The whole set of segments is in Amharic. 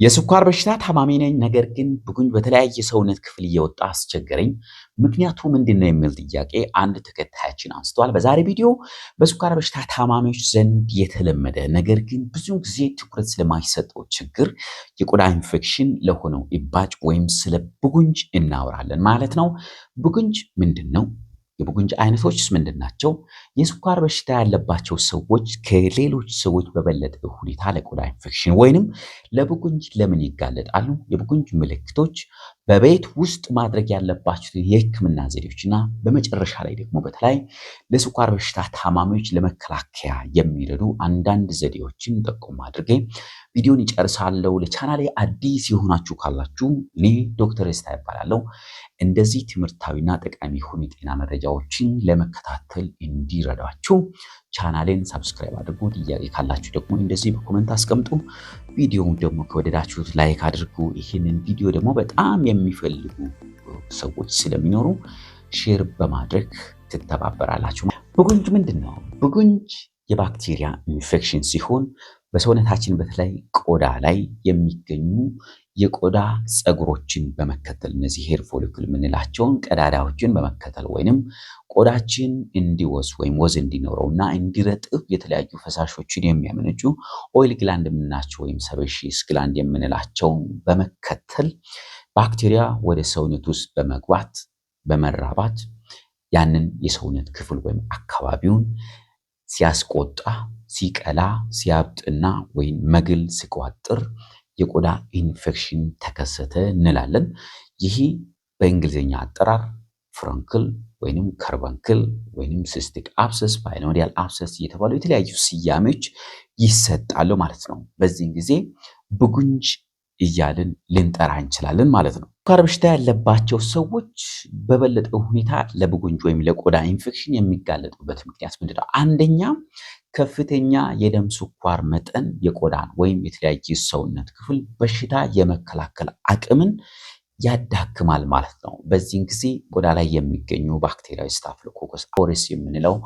የስኳር በሽታ ታማሚ ነኝ፣ ነገር ግን ብጉኝ በተለያየ ሰውነት ክፍል እየወጣ አስቸገረኝ። ምክንያቱ ምንድነው የሚል ጥያቄ አንድ ተከታያችን አንስቷል። በዛሬ ቪዲዮ በስኳር በሽታ ታማሚዎች ዘንድ የተለመደ ነገር ግን ብዙ ጊዜ ትኩረት ስለማይሰጠው ችግር የቆዳ ኢንፌክሽን ለሆነው ኢባጭ ወይም ስለ ብጉንጅ እናወራለን ማለት ነው። ብጉንጅ ምንድነው? የብጉንጅ አይነቶችስ ምንድናቸው? የስኳር በሽታ ያለባቸው ሰዎች ከሌሎች ሰዎች በበለጠ ሁኔታ ለቆዳ ኢንፌክሽን ወይንም ለብጉንጅ ለምን ይጋለጣሉ? የብጉንጅ ምልክቶች፣ በቤት ውስጥ ማድረግ ያለባቸው የህክምና ዘዴዎችና በመጨረሻ ላይ ደግሞ በተለይ ለስኳር በሽታ ታማሚዎች ለመከላከያ የሚረዱ አንዳንድ ዘዴዎችን ጠቆም አድርጌ ቪዲዮን ይጨርሳለሁ። ለቻናሌ አዲስ የሆናችሁ ካላችሁ እኔ ዶክተር ደስታ ይባላለሁ። እንደዚህ ትምህርታዊና ጠቃሚ የሆኑ የጤና መረጃዎችን ለመከታተል እንዲረዳችሁ ቻናሌን ሰብስክራይብ አድርጉ። ጥያቄ ካላችሁ ደግሞ እንደዚህ በኮሜንት አስቀምጡ። ቪዲዮውን ደግሞ ከወደዳችሁት ላይክ አድርጉ። ይህንን ቪዲዮ ደግሞ በጣም የሚፈልጉ ሰዎች ስለሚኖሩ ሼር በማድረግ ትተባበራላችሁ። ብጉንጅ ምንድነው? ብጉንጅ የባክቴሪያ ኢንፌክሽን ሲሆን በሰውነታችን በተለይ ቆዳ ላይ የሚገኙ የቆዳ ፀጉሮችን በመከተል እነዚህ ሄር ፎሊክል የምንላቸውን ቀዳዳዎችን በመከተል ወይንም ቆዳችን እንዲወዝ ወይም ወዝ እንዲኖረውና እንዲረጥብ የተለያዩ ፈሳሾችን የሚያመነጩ ኦይል ግላንድ የምንላቸው ወይም ሰበሺስ ግላንድ የምንላቸውን በመከተል ባክቴሪያ ወደ ሰውነት ውስጥ በመግባት በመራባት ያንን የሰውነት ክፍል ወይም አካባቢውን ሲያስቆጣ፣ ሲቀላ፣ ሲያብጥና ወይም መግል ሲቋጥር የቆዳ ኢንፌክሽን ተከሰተ እንላለን። ይህ በእንግሊዝኛ አጠራር ፍረንክል ወይንም ከርበንክል ወይንም ሲስቲክ አብሰስ፣ ባይኖዲያል አብሰስ እየተባሉ የተለያዩ ስያሜዎች ይሰጣሉ ማለት ነው። በዚህን ጊዜ ብጉንጅ እያልን ልንጠራ እንችላለን ማለት ነው። ስኳር በሽታ ያለባቸው ሰዎች በበለጠ ሁኔታ ለብጉንጅ ወይም ለቆዳ ኢንፌክሽን የሚጋለጡበት ምክንያት ምንድነው? አንደኛ ከፍተኛ የደም ስኳር መጠን የቆዳን ወይም የተለያየ ሰውነት ክፍል በሽታ የመከላከል አቅምን ያዳክማል ማለት ነው። በዚህን ጊዜ ቆዳ ላይ የሚገኙ ባክቴሪያ ስታፊሎኮከስ አውሬስ የምንለው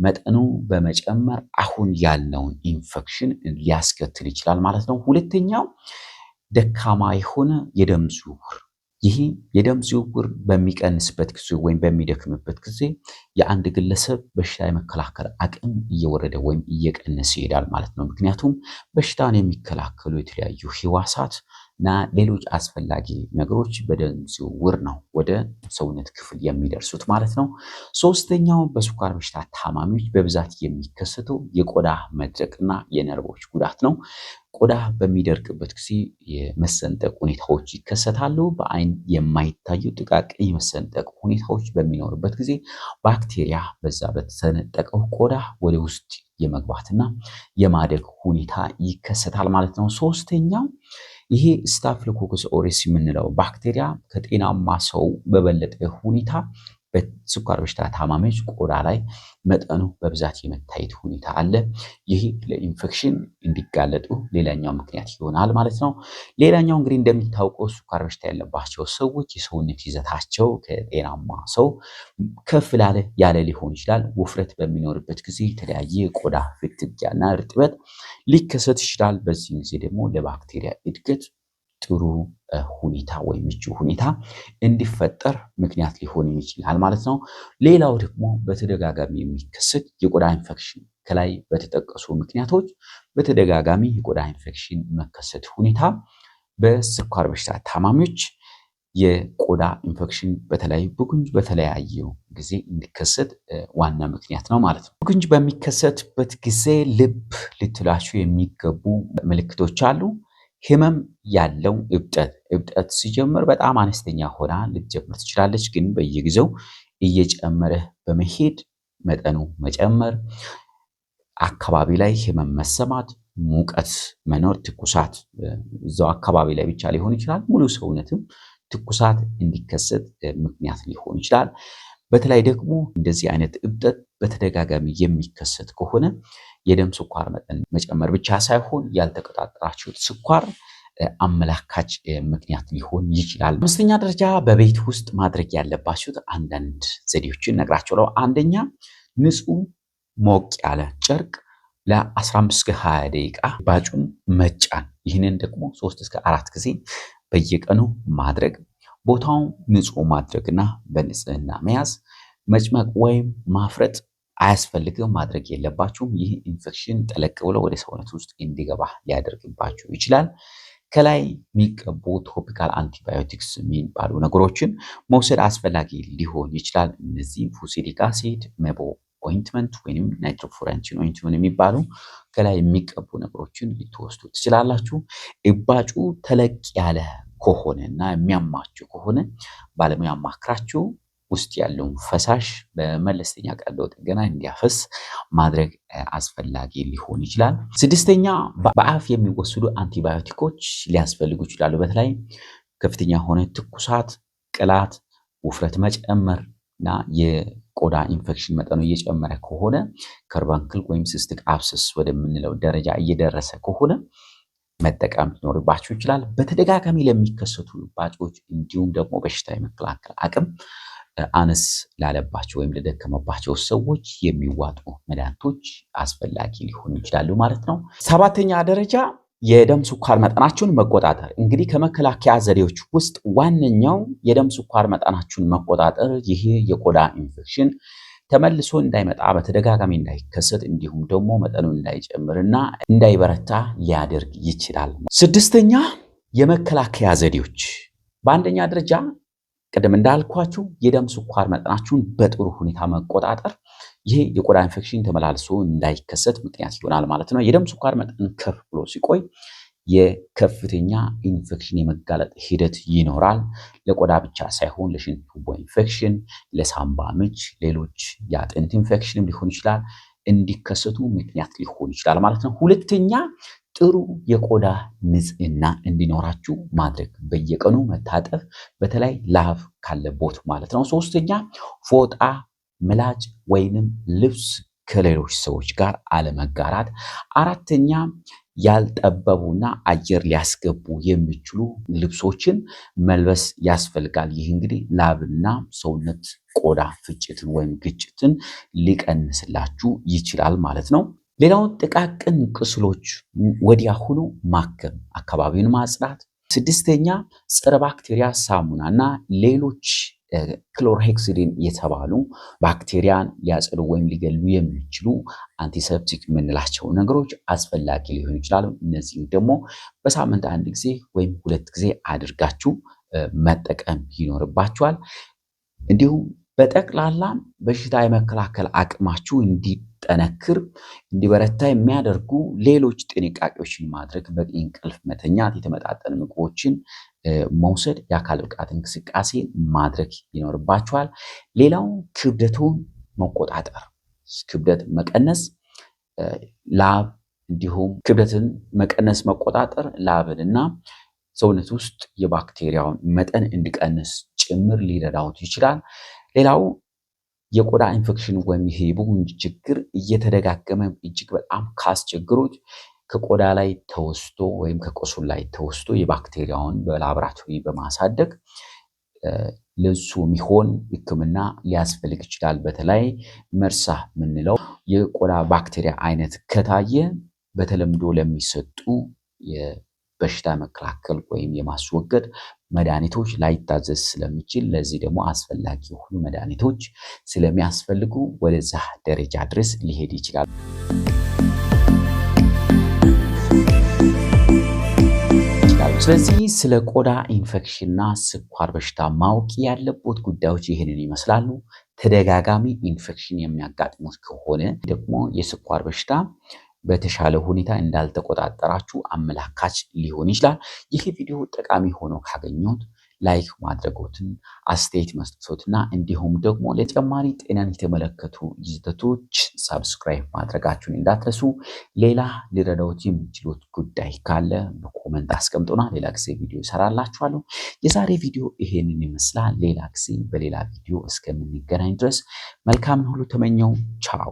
መጠኑ በመጨመር አሁን ያለውን ኢንፌክሽን ሊያስከትል ይችላል ማለት ነው። ሁለተኛው ደካማ የሆነ የደም ዝውውር። ይህ የደም ዝውውር በሚቀንስበት ጊዜ ወይም በሚደክምበት ጊዜ የአንድ ግለሰብ በሽታ የመከላከል አቅም እየወረደ ወይም እየቀነሰ ይሄዳል ማለት ነው። ምክንያቱም በሽታን የሚከላከሉ የተለያዩ ህዋሳት እና ሌሎች አስፈላጊ ነገሮች በደም ዝውውር ነው ወደ ሰውነት ክፍል የሚደርሱት ማለት ነው። ሶስተኛው በስኳር በሽታ ታማሚዎች በብዛት የሚከሰተው የቆዳ መድረቅና የነርቮች ጉዳት ነው። ቆዳ በሚደርቅበት ጊዜ የመሰንጠቅ ሁኔታዎች ይከሰታሉ። በአይን የማይታዩ ጥቃቅን የመሰንጠቅ ሁኔታዎች በሚኖርበት ጊዜ ባክቴሪያ በዛ በተሰነጠቀው ቆዳ ወደ ውስጥ የመግባትና የማደግ ሁኔታ ይከሰታል ማለት ነው። ሶስተኛው ይሄ ስታፊሎኮከስ ኦሬስ የምንለው ባክቴሪያ ከጤናማ ሰው በበለጠ ሁኔታ በስኳር በሽታ ታማሚዎች ቆዳ ላይ መጠኑ በብዛት የመታየት ሁኔታ አለ። ይህ ለኢንፌክሽን እንዲጋለጡ ሌላኛው ምክንያት ይሆናል ማለት ነው። ሌላኛው እንግዲህ እንደሚታወቀው ስኳር በሽታ ያለባቸው ሰዎች የሰውነት ይዘታቸው ከጤናማ ሰው ከፍ ያለ ሊሆን ይችላል። ውፍረት በሚኖርበት ጊዜ የተለያየ ቆዳ ፍትጊያና እርጥበት ሊከሰት ይችላል። በዚህ ጊዜ ደግሞ ለባክቴሪያ እድገት ጥሩ ሁኔታ ወይም ምቹ ሁኔታ እንዲፈጠር ምክንያት ሊሆን ይችላል ማለት ነው። ሌላው ደግሞ በተደጋጋሚ የሚከሰት የቆዳ ኢንፌክሽን፣ ከላይ በተጠቀሱ ምክንያቶች በተደጋጋሚ የቆዳ ኢንፌክሽን መከሰት ሁኔታ በስኳር በሽታ ታማሚዎች የቆዳ ኢንፌክሽን በተለይ ብጉንጅ በተለያየ ጊዜ እንዲከሰት ዋና ምክንያት ነው ማለት ነው። ብጉንጅ በሚከሰትበት ጊዜ ልብ ልትላቸው የሚገቡ ምልክቶች አሉ። ህመም ያለው እብጠት ሲጀምር በጣም አነስተኛ ሆና ልትጀምር ትችላለች፣ ግን በየጊዜው እየጨመረ በመሄድ መጠኑ መጨመር፣ አካባቢ ላይ ህመም መሰማት፣ ሙቀት መኖር፣ ትኩሳት እዛው አካባቢ ላይ ብቻ ሊሆን ይችላል፣ ሙሉ ሰውነትም ትኩሳት እንዲከሰት ምክንያት ሊሆን ይችላል። በተለይ ደግሞ እንደዚህ አይነት እብጠት በተደጋጋሚ የሚከሰት ከሆነ የደም ስኳር መጠን መጨመር ብቻ ሳይሆን ያልተቆጣጠራችሁት ስኳር አመላካች ምክንያት ሊሆን ይችላል። አምስተኛ ደረጃ በቤት ውስጥ ማድረግ ያለባችሁት አንዳንድ ዘዴዎችን ነግራችኋለሁ። አንደኛ ንጹህ ሞቅ ያለ ጨርቅ ለ15 እስከ 20 ደቂቃ ባጩን መጫን። ይህንን ደግሞ 3 እስከ 4 ጊዜ በየቀኑ ማድረግ። ቦታውን ንጹህ ማድረግና በንጽህና መያዝ። መጭመቅ ወይም ማፍረጥ አያስፈልግም፣ ማድረግ የለባችሁም። ይህ ኢንፌክሽን ጠለቅ ብሎ ወደ ሰውነት ውስጥ እንዲገባ ሊያደርግባችሁ ይችላል። ከላይ የሚቀቡ ቶፒካል አንቲባዮቲክስ የሚባሉ ነገሮችን መውሰድ አስፈላጊ ሊሆን ይችላል። እነዚህ ፉሲሊክ አሲድ፣ ሜቦ ኦይንትመንት ወይም ናይትሮፉራንቺን ኦይንትመንት የሚባሉ ከላይ የሚቀቡ ነገሮችን ልትወስዱ ትችላላችሁ። እባጩ ተለቅ ያለ ከሆነ እና የሚያማችሁ ከሆነ ባለሙያ አማክራችሁ ውስጥ ያለውን ፈሳሽ በመለስተኛ ቀዶ ጥገና እንዲያፈስ ማድረግ አስፈላጊ ሊሆን ይችላል። ስድስተኛ በአፍ የሚወሰዱ አንቲባዮቲኮች ሊያስፈልጉ ይችላሉ። በተለይ ከፍተኛ የሆነ ትኩሳት፣ ቅላት፣ ውፍረት መጨመር እና የቆዳ ኢንፌክሽን መጠኑ እየጨመረ ከሆነ ከርባንክል ወይም ሲስቲክ አብሰስ ወደምንለው ደረጃ እየደረሰ ከሆነ መጠቀም ሊኖርባችሁ ይችላል። በተደጋጋሚ ለሚከሰቱ እባጮች እንዲሁም ደግሞ በሽታ የመከላከል አቅም አነስ ላለባቸው ወይም ለደከመባቸው ሰዎች የሚዋጡ መድኃኒቶች አስፈላጊ ሊሆኑ ይችላሉ ማለት ነው። ሰባተኛ ደረጃ የደም ስኳር መጠናችሁን መቆጣጠር። እንግዲህ ከመከላከያ ዘዴዎች ውስጥ ዋነኛው የደም ስኳር መጠናችሁን መቆጣጠር፣ ይሄ የቆዳ ኢንፌክሽን ተመልሶ እንዳይመጣ በተደጋጋሚ እንዳይከሰት እንዲሁም ደግሞ መጠኑ እንዳይጨምርና እንዳይበረታ ሊያደርግ ይችላል። ስድስተኛ የመከላከያ ዘዴዎች። በአንደኛ ደረጃ ቅድም እንዳልኳችሁ የደም ስኳር መጠናችሁን በጥሩ ሁኔታ መቆጣጠር፣ ይሄ የቆዳ ኢንፌክሽን ተመላልሶ እንዳይከሰት ምክንያት ይሆናል ማለት ነው። የደም ስኳር መጠን ከፍ ብሎ ሲቆይ የከፍተኛ ኢንፌክሽን የመጋለጥ ሂደት ይኖራል። ለቆዳ ብቻ ሳይሆን ለሽንት ቱቦ ኢንፌክሽን፣ ለሳምባ ምች፣ ሌሎች የአጥንት ኢንፌክሽንም ሊሆን ይችላል እንዲከሰቱ ምክንያት ሊሆን ይችላል ማለት ነው። ሁለተኛ ጥሩ የቆዳ ንጽህና እንዲኖራችሁ ማድረግ፣ በየቀኑ መታጠብ፣ በተለይ ላብ ካለቦት ማለት ነው። ሶስተኛ ፎጣ፣ ምላጭ ወይንም ልብስ ከሌሎች ሰዎች ጋር አለመጋራት። አራተኛ ያልጠበቡና አየር ሊያስገቡ የሚችሉ ልብሶችን መልበስ ያስፈልጋል። ይህ እንግዲህ ላብና ሰውነት ቆዳ ፍጭትን ወይም ግጭትን ሊቀንስላችሁ ይችላል ማለት ነው። ሌላው ጥቃቅን ቁስሎች ወዲያውኑ ማከም፣ አካባቢውን ማጽዳት። ስድስተኛ ጸረ ባክቴሪያ ሳሙናና ሌሎች ክሎርሄክሲዲን የተባሉ ባክቴሪያን ሊያጸዱ ወይም ሊገሉ የሚችሉ አንቲሰፕቲክ የምንላቸው ነገሮች አስፈላጊ ሊሆኑ ይችላሉ። እነዚህ ደግሞ በሳምንት 1 ጊዜ ወይም 2 ጊዜ አድርጋችሁ መጠቀም ይኖርባችኋል። እንዲሁም በጠቅላላ በሽታ የመከላከል አቅማችሁ እንዲጠነክር እንዲበረታ የሚያደርጉ ሌሎች ጥንቃቄዎችን ማድረግ፣ በቂ እንቅልፍ መተኛት፣ የተመጣጠኑ ምግቦችን መውሰድ፣ የአካል ብቃት እንቅስቃሴ ማድረግ ይኖርባችኋል። ሌላው ክብደቱን መቆጣጠር፣ ክብደት መቀነስ፣ ላብ እንዲሁም ክብደትን መቀነስ መቆጣጠር ላብንና ሰውነት ውስጥ የባክቴሪያውን መጠን እንዲቀንስ ጭምር ሊረዳውት ይችላል። ሌላው የቆዳ ኢንፌክሽን ወይም ይሄ የቡጉንጅ ችግር እየተደጋገመ እጅግ በጣም ካስቸግሮት ከቆዳ ላይ ተወስዶ ወይም ከቁስል ላይ ተወስዶ የባክቴሪያውን በላቦራቶሪ በማሳደግ ለሱ የሚሆን ሕክምና ሊያስፈልግ ይችላል። በተለይ መርሳ የምንለው የቆዳ ባክቴሪያ አይነት ከታየ በተለምዶ ለሚሰጡ የበሽታ መከላከል ወይም የማስወገድ መድኃኒቶች ላይታዘዝ ስለሚችል፣ ለዚህ ደግሞ አስፈላጊ የሆኑ መድኃኒቶች ስለሚያስፈልጉ ወደዛ ደረጃ ድረስ ሊሄድ ይችላል። ስለዚህ ስለ ቆዳ ኢንፌክሽንና ስኳር በሽታ ማወቅ ያለቦት ጉዳዮች ይህንን ይመስላሉ። ተደጋጋሚ ኢንፌክሽን የሚያጋጥሙት ከሆነ ደግሞ የስኳር በሽታ በተሻለ ሁኔታ እንዳልተቆጣጠራችሁ አመላካች ሊሆን ይችላል። ይህ ቪዲዮ ጠቃሚ ሆኖ ካገኙት ላይክ ማድረጎትን፣ አስተያየት መስጠቶትና እንዲሁም ደግሞ ለተጨማሪ ጤናን የተመለከቱ ይዘቶች ሰብስክራይብ ማድረጋችሁን እንዳትረሱ። ሌላ ሊረዳዎት የሚችሉት ጉዳይ ካለ በኮመንት አስቀምጡና ሌላ ጊዜ ቪዲዮ እሰራላችኋለሁ። የዛሬ ቪዲዮ ይሄንን ይመስላል። ሌላ ጊዜ በሌላ ቪዲዮ እስከምንገናኝ ድረስ መልካምን ሁሉ ተመኘው። ቻው።